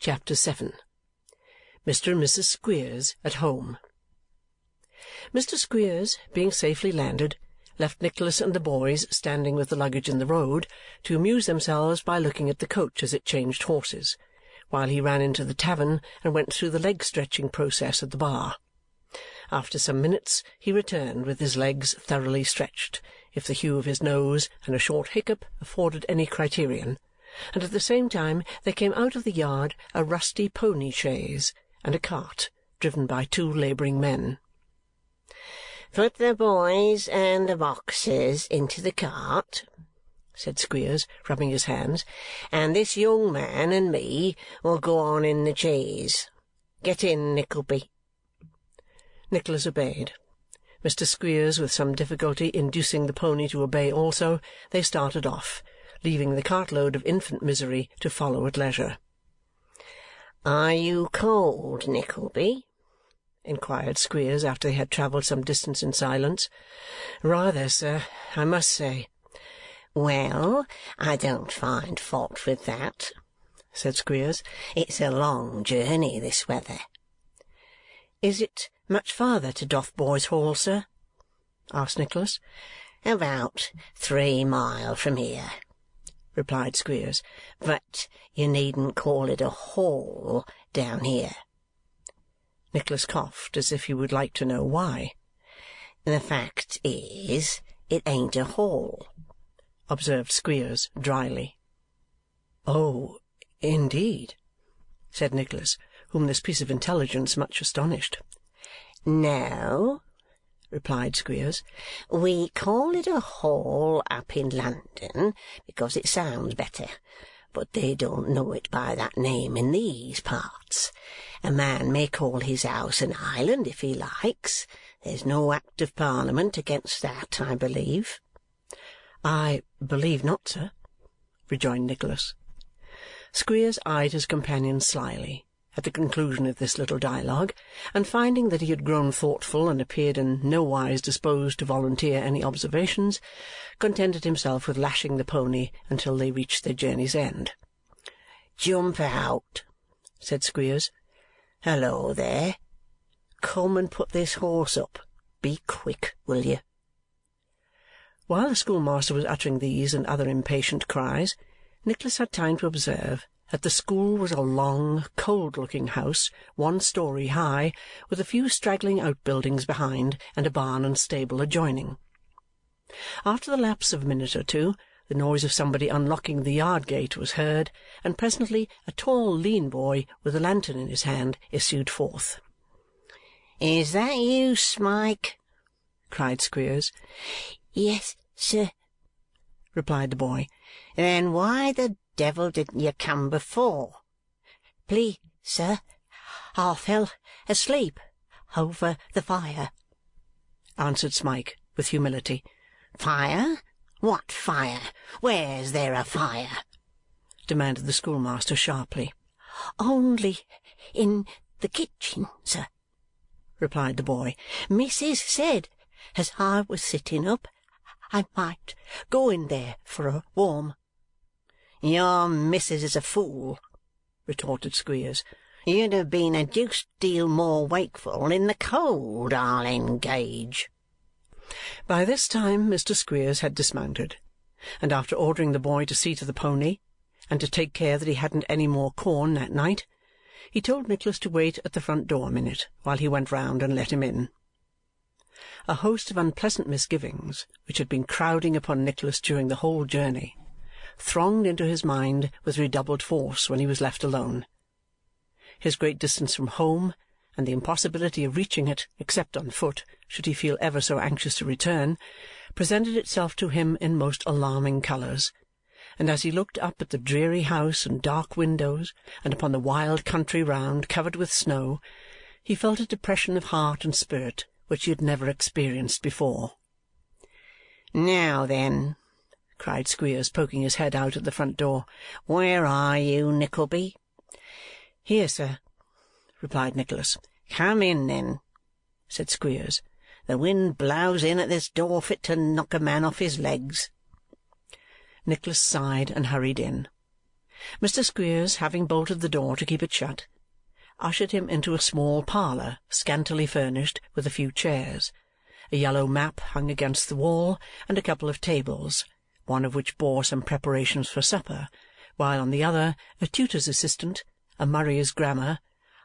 Chapter 7. Mr. and Mrs. Squeers at Home. Mr. Squeers, being safely landed, left Nicholas and the boys standing with the luggage in the road to amuse themselves by looking at the coach as it changed horses, while he ran into the tavern and went through the leg-stretching process at the bar. After some minutes he returned with his legs thoroughly stretched, if the hue of his nose and a short hiccup afforded any criterion, and at the same time there came out of the yard a rusty pony-chaise and a cart driven by two labouring men. "Put the boys and the boxes into the cart," said Squeers, rubbing his hands, "and this young man and me will go on in the chaise. Get in, Nickleby." Nicholas obeyed. Mr. Squeers, with some difficulty inducing the pony to obey also, they started off, leaving the cartload of infant misery to follow at leisure. "Are you cold, Nickleby?" inquired Squeers after they had travelled some distance in silence. "Rather, sir, I must say." "Well, I don't find fault with that," said Squeers. "It's a long journey, this weather." "Is it much farther to Dotheboys Hall, sir?" asked Nicholas. "About 3 mile from here," replied Squeers, "but you needn't call it a hall down here." Nicholas coughed as if he would like to know why. "The fact is, it ain't a hall," observed Squeers dryly. "Oh, indeed?" said Nicholas, whom this piece of intelligence much astonished. "No," replied Squeers. "We call it a hall up in London because it sounds better, but they don't know it by that name in these parts. A man may call his house an island if he likes. There's no Act of Parliament against that, I believe." "I believe not, sir," rejoined Nicholas. Squeers eyed his companion slyly at the conclusion of this little dialogue, and finding that he had grown thoughtful and appeared in no wise disposed to volunteer any observations, contented himself with lashing the pony until they reached their journey's end. "Jump out," said Squeers. "Hello there. Come and put this horse up. Be quick, will you?" While the schoolmaster was uttering these and other impatient cries, Nicholas had time to observe that the school was a long, cold-looking house, 1 story high, with a few straggling outbuildings behind and a barn and stable adjoining. After the lapse of a minute or two, the noise of somebody unlocking the yard-gate was heard, and presently a tall, lean boy with a lantern in his hand issued forth. "Is that you, Smike?" cried Squeers. "Yes, sir," replied the boy. "Then why the devil didn't you come before?" "Please, sir, I fell asleep over the fire," answered Smike with humility. "Fire? What fire? Where's there a fire?" demanded the schoolmaster sharply. "Only in the kitchen, sir," replied the boy. "Missis said, as I was sitting up, I might go in there for a warm." "Your missis is a fool," retorted Squeers. "You'd have been a deuced deal more wakeful in the cold, I'll engage." By this time Mr. Squeers had dismounted, and after ordering the boy to see to the pony, and to take care that he hadn't any more corn that night, he told Nicholas to wait at the front door a minute while he went round and let him in. A host of unpleasant misgivings, which had been crowding upon Nicholas during the whole journey, thronged into his mind with redoubled force when he was left alone. His great distance from home, and the impossibility of reaching it except on foot, should he feel ever so anxious to return, presented itself to him in most alarming colours, and as he looked up at the dreary house and dark windows, and upon the wild country round covered with snow, he felt a depression of heart and spirit which he had never experienced before. "Now then," cried Squeers, poking his head out at the front door, "where are you, Nickleby?" "Here, sir," replied Nicholas. "Come in, then," said Squeers. "The wind blows in at this door fit to knock a man off his legs." Nicholas sighed and hurried in. Mr. Squeers, having bolted the door to keep it shut, ushered him into a small parlour scantily furnished with a few chairs, a yellow map hung against the wall, and a couple of tables, one of which bore some preparations for supper, while on the other a tutor's assistant, a Murray's grammar,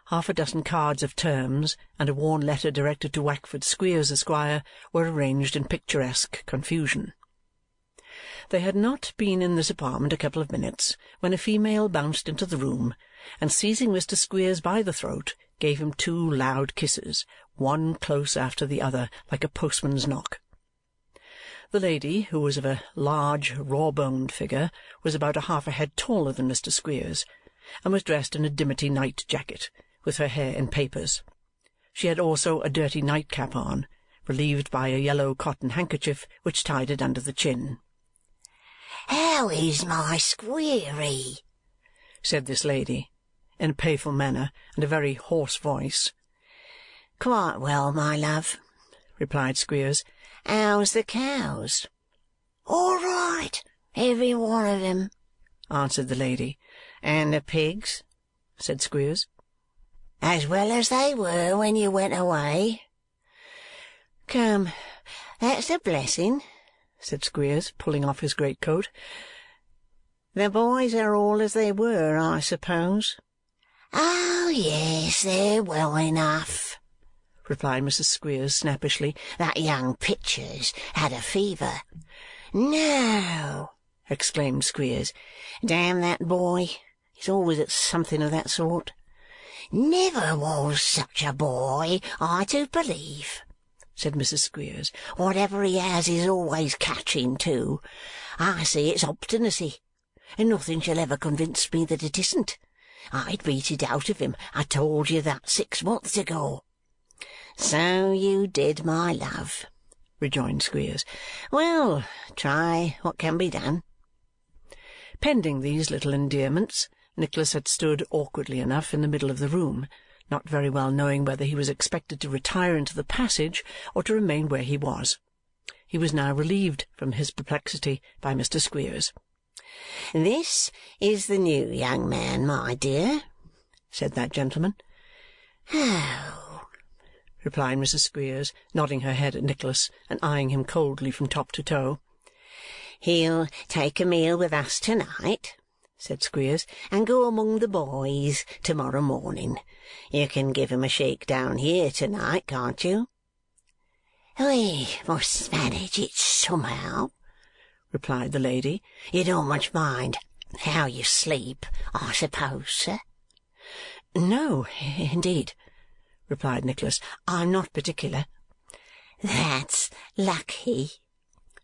half a dozen cards of terms, and a worn letter directed to Wackford Squeers, Esquire, were arranged in picturesque confusion. They had not been in this apartment a couple of minutes when a female bounced into the room, and seizing Mr. Squeers by the throat, gave him 2 loud kisses, one close after the other, like a postman's knock. The lady, who was of a large raw-boned figure, was about half a head taller than Mr. Squeers, and was dressed in a dimity night-jacket, with her hair in papers. She had also a dirty nightcap on, relieved by a yellow cotton handkerchief which tied it under the chin. "How is my Squeery?" said this lady, in a playful manner and a very hoarse voice. "Quite well, my love," replied Squeers. "How's the cows?" "All right, every one of 'em," answered the lady. "And the pigs?" said Squeers. "As well as they were when you went away." "Come, "That's a blessing," said Squeers, pulling off his greatcoat. "The boys are all as they were, I suppose?" "Oh, yes, they're well enough," replied Mrs. Squeers snappishly. "That young Pitcher's had a fever." "No!" exclaimed Squeers. "Damn that boy! He's always at something of that sort." "Never was such a boy, I do believe," said Mrs. Squeers. "Whatever he has is always catching too. I see it's obstinacy, and nothing shall ever convince me that it isn't. I'd beat it out of him. I told you that 6 months ago." "So you did, my love," rejoined Squeers. "Well, try what can be done." Pending these little endearments, Nicholas had stood awkwardly enough in the middle of the room, not very well knowing whether he was expected to retire into the passage or to remain where he was. He was now relieved from his perplexity by Mr. Squeers. "This is the new young man, my dear," said that gentleman. "Oh," replied Mrs. Squeers, nodding her head at Nicholas and eyeing him coldly from top to toe. "He'll take a meal with us to-night," said Squeers, "and go among the boys to-morrow morning. You can give him a shake down here to-night, can't you?" "We must manage it somehow," replied the lady. "You don't much mind how you sleep, I suppose, sir?" "No, indeed," replied Nicholas. "I'm not particular." "That's lucky,"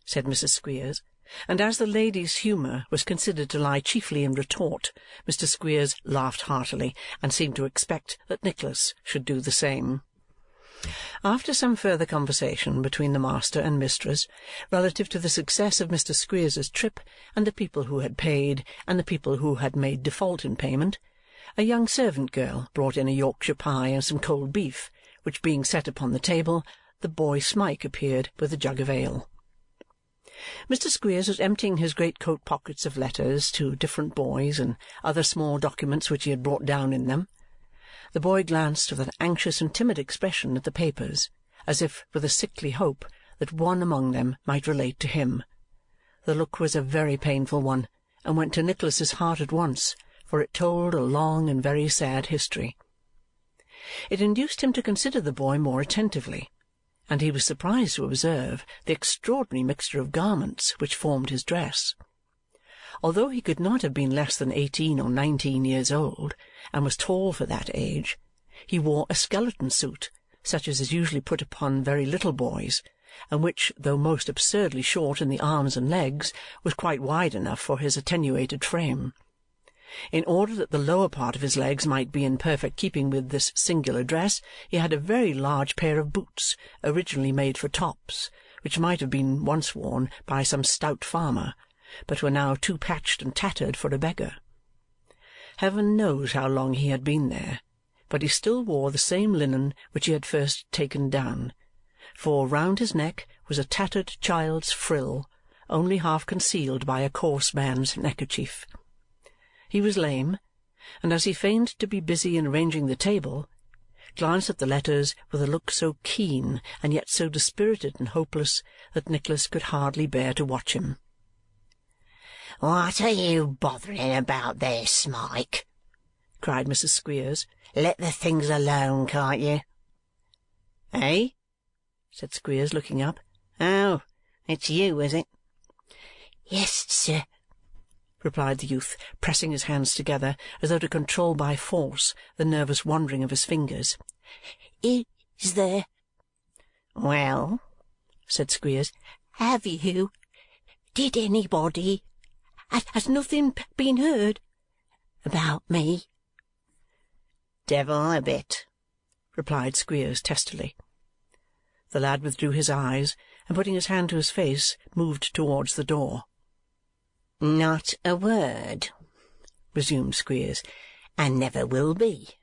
said Mrs. Squeers, and as the lady's humour was considered to lie chiefly in retort, Mr. Squeers laughed heartily and seemed to expect that Nicholas should do the same. After some further conversation between the master and mistress relative to the success of Mr. Squeers's trip, and the people who had paid, and the people who had made default in payment, a young servant girl brought in a Yorkshire pie and some cold beef, which being set upon the table, the boy Smike appeared with a jug of ale. Mr. Squeers was emptying his greatcoat pockets of letters to different boys and other small documents which he had brought down in them. The boy glanced with an anxious and timid expression at the papers, as if with a sickly hope that one among them might relate to him. The look was a very painful one, and went to Nicholas's heart at once, for it told a long and very sad history. It induced him to consider the boy more attentively, and he was surprised to observe the extraordinary mixture of garments which formed his dress. Although he could not have been less than 18 or 19 years old, and was tall for that age, he wore a skeleton suit, such as is usually put upon very little boys, and which, though most absurdly short in the arms and legs, was quite wide enough for his attenuated frame. In order that the lower part of his legs might be in perfect keeping with this singular dress, he had a very large pair of boots, originally made for tops, which might have been once worn by some stout farmer, but were now too patched and tattered for a beggar. Heaven knows how long he had been there, but he still wore the same linen which he had first taken down, for round his neck was a tattered child's frill, only half concealed by a coarse man's neckerchief. He was lame, and as he feigned to be busy in arranging the table, glanced at the letters with a look so keen and yet so dispirited and hopeless that Nicholas could hardly bear to watch him. "What are you bothering about there, Smike?" cried Mrs. Squeers. "Let the things alone, can't you?" "Eh?" said Squeers, looking up. "Oh, it's you, is it?" "Yes, sir," replied the youth, pressing his hands together as though to control by force the nervous wandering of his fingers. "Is there?" "Well," said Squeers, did anybody, has nothing been heard about me?" "Devil a bit," replied Squeers testily. The lad withdrew his eyes, and putting his hand to his face, moved towards the door. "Not a word," resumed Squeers, "and never will be.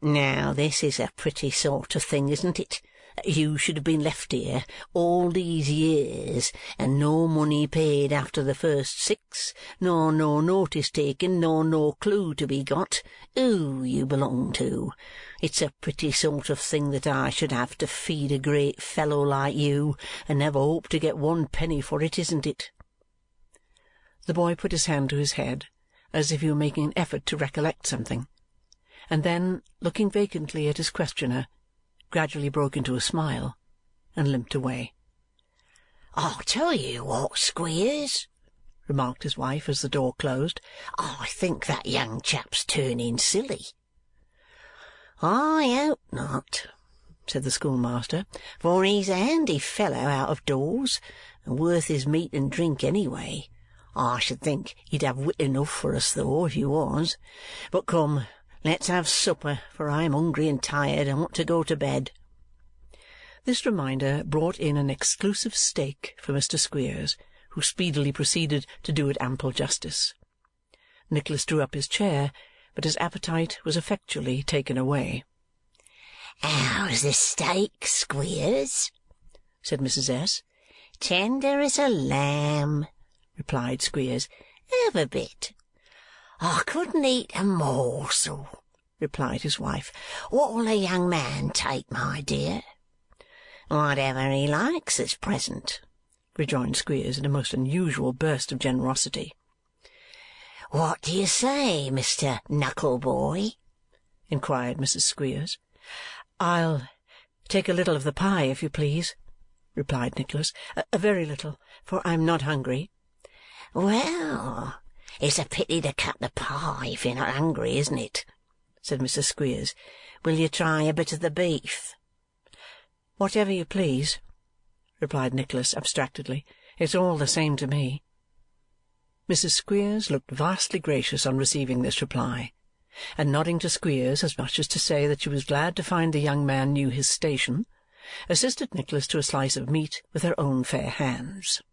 Now, this is a pretty sort of thing, isn't it? You should have been left here all these years, and no money paid after the first 6, nor no notice taken, nor no clue to be got who you belong to. It's a pretty sort of thing that I should have to feed a great fellow like you, and never hope to get 1 penny for it, isn't it?" The boy put his hand to his head, as if he were making an effort to recollect something, and then, looking vacantly at his questioner, gradually broke into a smile, and limped away. "I'll tell you what, Squeers," remarked his wife as the door closed, "I think that young chap's turning silly." "I hope not," said the schoolmaster, "for he's a handy fellow out of doors, and worth his meat and drink anyway. I should think he'd have wit enough for us, though, if he was. But come, let's have supper, for I am hungry and tired, and want to go to bed." This reminder brought in an exclusive steak for Mr. Squeers, who speedily proceeded to do it ample justice. Nicholas drew up his chair, but his appetite was effectually taken away. "How's the steak, Squeers?" said Mrs. S. "Tender as a lamb," replied Squeers. "Have a bit." "I couldn't eat a morsel," replied his wife. "What'll the young man take, my dear?" "Whatever he likes at present," rejoined Squeers in a most unusual burst of generosity. "What do you say, Mr. Knuckleboy?" inquired Mrs. Squeers. "I'll take a little of the pie, if you please," replied Nicholas. A very little, for I am not hungry." "Well, it's a pity to cut the pie if you're not hungry, isn't it?" said Mrs. Squeers. "Will you try a bit of the beef?" "Whatever you please," replied Nicholas abstractedly. "It's all the same to me." Mrs. Squeers looked vastly gracious on receiving this reply, and nodding to Squeers as much as to say that she was glad to find the young man knew his station, assisted Nicholas to a slice of meat with her own fair hands.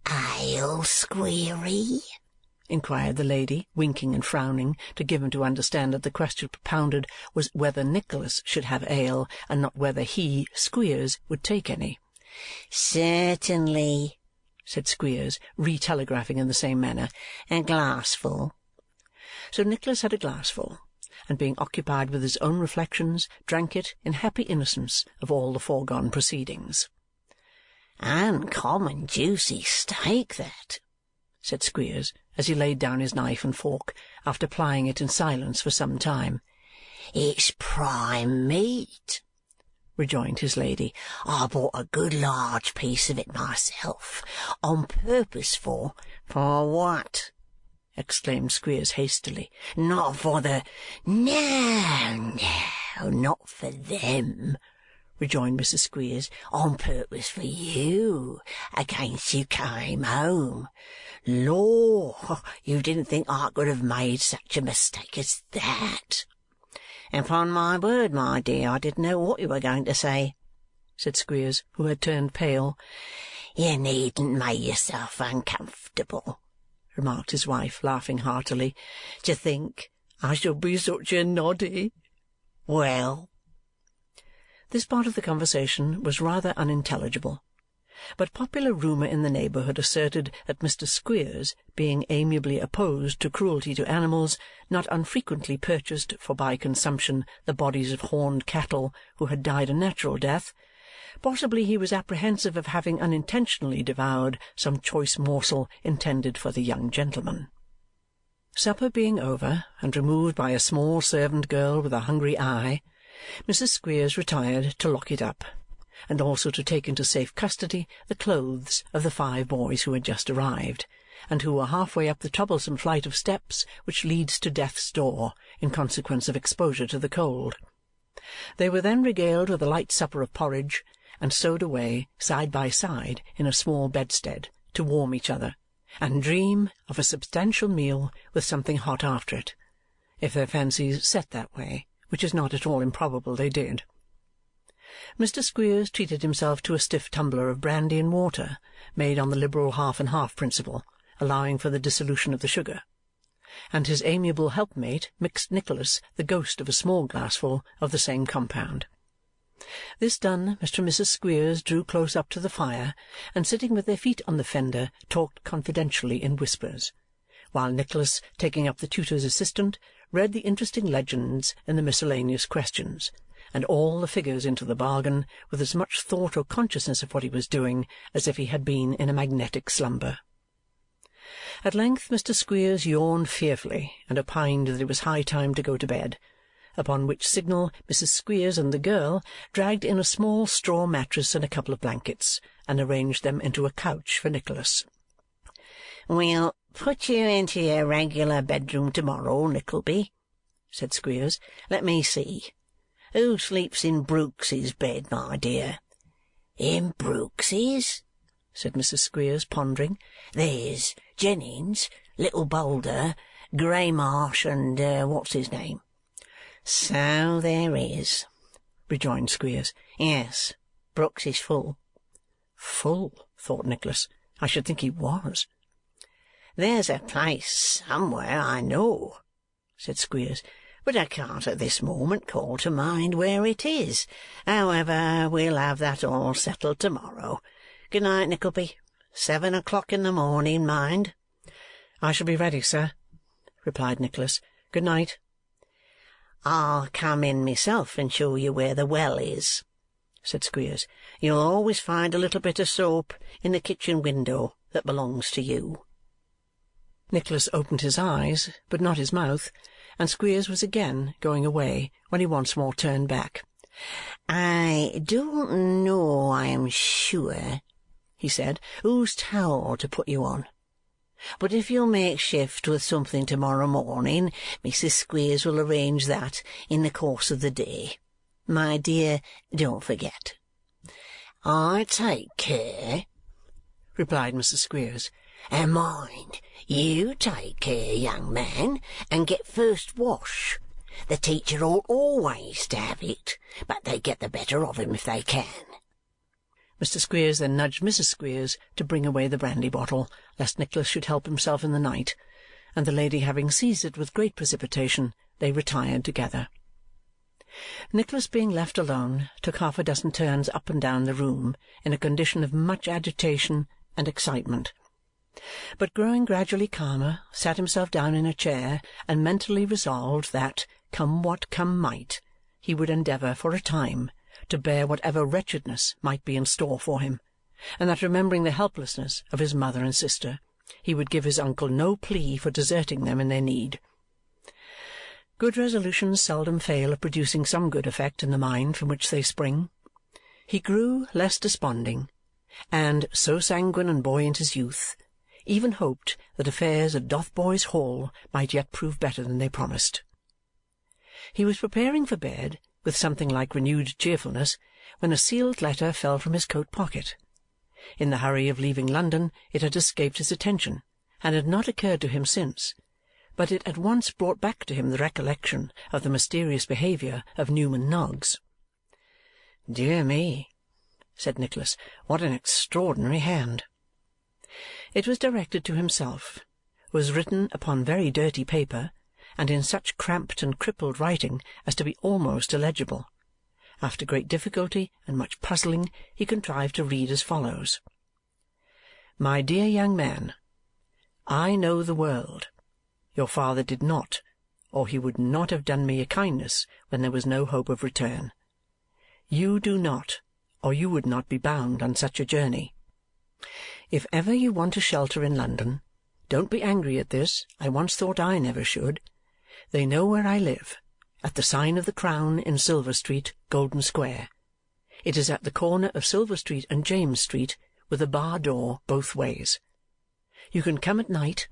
"Ale, Squeery?" inquired the lady, winking and frowning, to give him to understand that the question propounded was whether Nicholas should have ale, and not whether he, Squeers, would take any. "Certainly," said Squeers, re-telegraphing in the same manner. "A glassful." So Nicholas had a glassful, and being occupied with his own reflections, drank it in happy innocence of all the foregone proceedings. "Uncommon juicy steak, that," said Squeers, as he laid down his knife and fork, after plying it in silence for some time. "It's prime meat," rejoined his lady. "I bought a good large piece of it myself, on purpose for—" "For what?" exclaimed Squeers hastily. "Not for the—" "No, not for them," rejoined Mrs. Squeers. "On purpose for you, against you came home. Law, you didn't think I could have made such a mistake as that?" "Upon my word, my dear, I didn't know what you were going to say," said Squeers, who had turned pale. "You needn't make yourself uncomfortable," remarked his wife, laughing heartily. "To think I shall be such a noddy." "Well?" This part of the conversation was rather unintelligible, but popular rumour in the neighbourhood asserted that Mr. Squeers, being amiably opposed to cruelty to animals, not unfrequently purchased for by consumption the bodies of horned cattle who had died a natural death. Possibly he was apprehensive of having unintentionally devoured some choice morsel intended for the young gentleman. Supper being over, and removed by a small servant girl with a hungry eye, Mrs. Squeers retired to lock it up, and also to take into safe custody the clothes of the 5 boys who had just arrived, and who were half-way up the troublesome flight of steps which leads to death's door in consequence of exposure to the cold. They were then regaled with a light supper of porridge, and sewed away side by side in a small bedstead to warm each other, and dream of a substantial meal with something hot after it, if their fancies set that way, which is not at all improbable they did. Mr. Squeers treated himself to a stiff tumbler of brandy and water, made on the liberal half-and-half principle, allowing for the dissolution of the sugar, and his amiable helpmate mixed Nicholas the ghost of a small glassful of the same compound. This done, Mr. and Mrs. Squeers drew close up to the fire, and sitting with their feet on the fender, talked confidentially in whispers, while Nicholas, taking up the tutor's assistant, read the interesting legends in the miscellaneous questions, and all the figures into the bargain, with as much thought or consciousness of what he was doing as if he had been in a magnetic slumber. At length Mr. Squeers yawned fearfully and opined that it was high time to go to bed, upon which signal Mrs. Squeers and the girl dragged in a small straw mattress and a couple of blankets, and arranged them into a couch for Nicholas. "We'll put you into your regular bedroom to-morrow, Nickleby," said Squeers. "Let me see. Who sleeps in Brooks's bed, my dear?" "In Brooks's?" said Mrs. Squeers, pondering. "There's Jennings, Little Boulder, Greymarsh, and what's his name?" "So there is," rejoined Squeers. "Yes, Brooks is full." Full, thought Nicholas. I should think he was. "There's a place somewhere, I know," said Squeers, "but I can't at this moment call to mind where it is. However, we'll have that all settled to-morrow. Good night, Nickleby. 7 o'clock in the morning, mind." "I shall be ready, sir," replied Nicholas. "Good night." "I'll come in myself and show you where the well is," said Squeers. "You'll always find a little bit of soap in the kitchen window that belongs to you." Nicholas opened his eyes, but not his mouth, and Squeers was again going away when he once more turned back. "I don't know, I am sure," he said, "whose towel to put you on. But if you'll make shift with something to-morrow morning, Mrs. Squeers will arrange that in the course of the day. My dear, don't forget." "I take care," replied Mrs. Squeers. "And mind, you take care, young man, and get first wash. The teacher ought always to have it, but they get the better of him if they can." Mr. Squeers then nudged Mrs. Squeers to bring away the brandy-bottle, lest Nicholas should help himself in the night, and the lady having seized it with great precipitation, they retired together. Nicholas, being left alone, took 6 turns up and down the room in a condition of much agitation and excitement, but growing gradually calmer, sat himself down in a chair and mentally resolved that, come what come might, he would endeavour for a time to bear whatever wretchedness might be in store for him, and that, remembering the helplessness of his mother and sister, he would give his uncle no plea for deserting them in their need. Good resolutions seldom fail of producing some good effect in the mind from which they spring. He grew less desponding, and, so sanguine and buoyant as youth, even hoped that affairs at Dotheboys Hall might yet prove better than they promised. He was preparing for bed with something like renewed cheerfulness when a sealed letter fell from his coat-pocket. In the hurry of leaving London it had escaped his attention, and had not occurred to him since, but it at once brought back to him the recollection of the mysterious behaviour of Newman Noggs. "Dear me," said Nicholas, "what an extraordinary hand!" It was directed to himself, was written upon very dirty paper, and in such cramped and crippled writing as to be almost illegible. After great difficulty and much puzzling, he contrived to read as follows. My dear young man, I know the world. Your father did not, or he would not have done me a kindness when there was no hope of return. You do not, or you would not be bound on such a journey. If ever you want a shelter in London, don't be angry at this, I once thought I never should. They know where I live, at the sign of the Crown in Silver Street, Golden Square. It is at the corner of Silver Street and James Street, with a bar door both ways. You can come at night.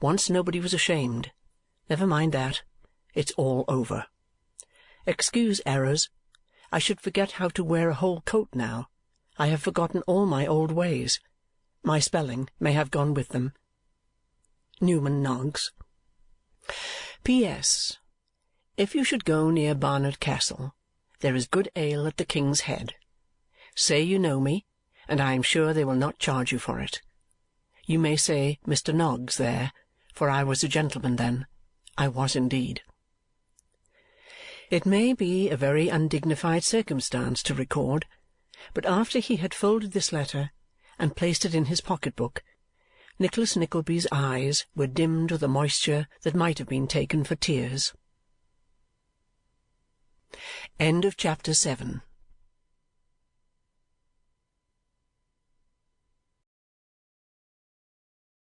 Once nobody was ashamed. Never mind that. It's all over. Excuse errors. I should forget how to wear a whole coat now. I have forgotten all my old ways. My spelling may have gone with them. Newman Noggs. P.S. If you should go near Barnard Castle, there is good ale at the King's Head. Say you know me, and I am sure they will not charge you for it. You may say Mr. Noggs there, for I was a gentleman then. I was indeed. It may be a very undignified circumstance to record, but after he had folded this letter and placed it in his pocket-book, Nicholas Nickleby's eyes were dimmed with a moisture that might have been taken for tears. End of chapter 7.